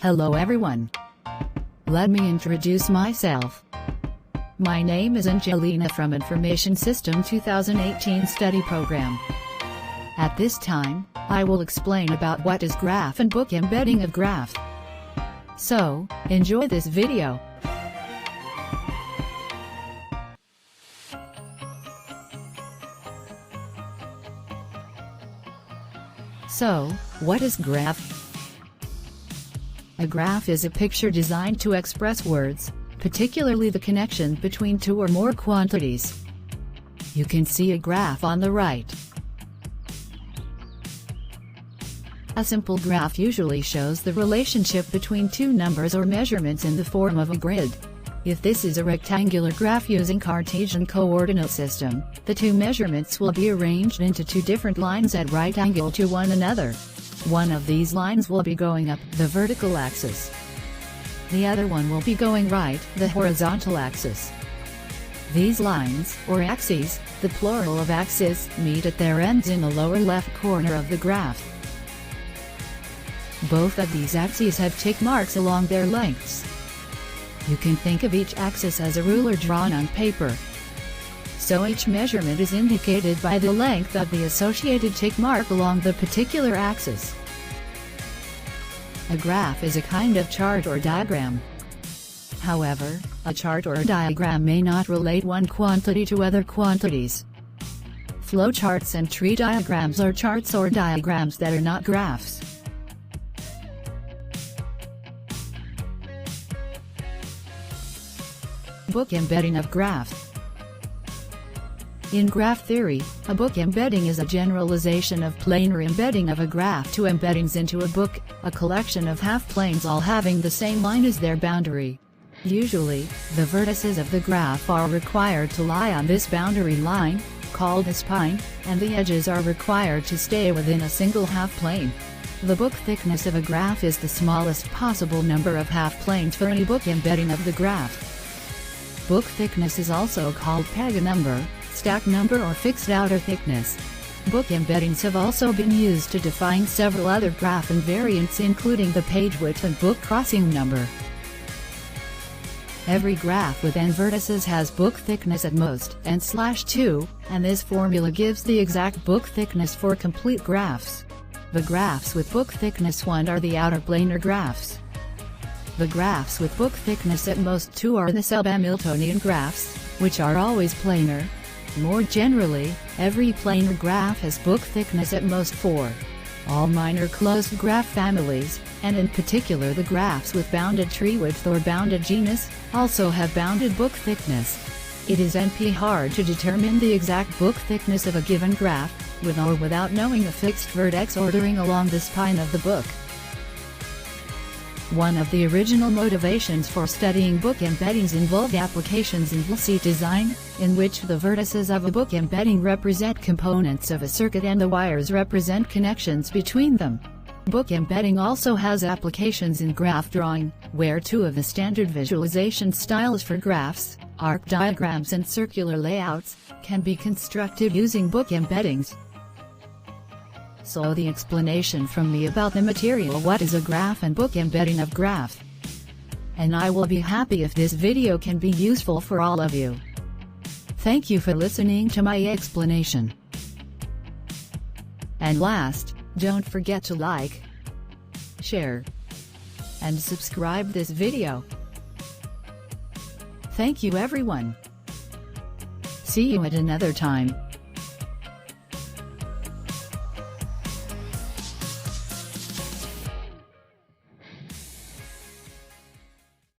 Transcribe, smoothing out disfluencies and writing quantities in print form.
Hello everyone. Let me introduce myself. My name is Angelina from Information System 2018 study program. At this time, I will explain about what is graph and book embedding of graph. So, enjoy this video. So, what is graph? A graph is a picture designed to express words, particularly the connection between two or more quantities. You can see a graph on the right. A simple graph usually shows the relationship between two numbers or measurements in the form of a grid. If this is a rectangular graph using Cartesian coordinate system, the two measurements will be arranged into two different lines at right angle to one another. One of these lines will be going up the vertical axis. The other one will be going right, the horizontal axis. These lines, or axes, the plural of axis, meet at their ends in the lower left corner of the graph. Both of these axes have tick marks along their lengths. You can think of each axis as a ruler drawn on paper. So each measurement is indicated by the length of the associated tick mark along the particular axis. A graph is a kind of chart or diagram. However, a chart or diagram may not relate one quantity to other quantities. Flowcharts and tree diagrams are charts or diagrams that are not graphs. Book embedding of graph. In graph theory, a book embedding is a generalization of planar embedding of a graph to embeddings into a book, a collection of half-planes all having the same line as their boundary. Usually, the vertices of the graph are required to lie on this boundary line, called the spine, and the edges are required to stay within a single half-plane. The book thickness of a graph is the smallest possible number of half-planes for any book embedding of the graph. Book thickness is also called pega number, stack number or fixed outer thickness. Book embeddings have also been used to define several other graph invariants including the page width and book crossing number. Every graph with n vertices has book thickness at most n/2, and this formula gives the exact book thickness for complete graphs. The graphs with book thickness 1 are the outer planar graphs. The graphs with book thickness at most 2 are the sub-Hamiltonian graphs, which are always planar. More generally, every planar graph has book thickness at most 4. All minor closed graph families, and in particular the graphs with bounded tree width or bounded genus, also have bounded book thickness. It is hard to determine the exact book thickness of a given graph, with or without knowing a fixed vertex ordering along the spine of the book. One of the original motivations for studying book embeddings involved applications in VLC design, in which the vertices of a book embedding represent components of a circuit and the wires represent connections between them. Book embedding also has applications in graph drawing, where two of the standard visualization styles for graphs, arc diagrams and circular layouts, can be constructed using book embeddings. So the explanation from me about the material what is a graph and book embedding of graph. And I will be happy if this video can be useful for all of you. Thank you for listening to my explanation. And last, don't forget to like, share, and subscribe this video. Thank you everyone. See you at another time.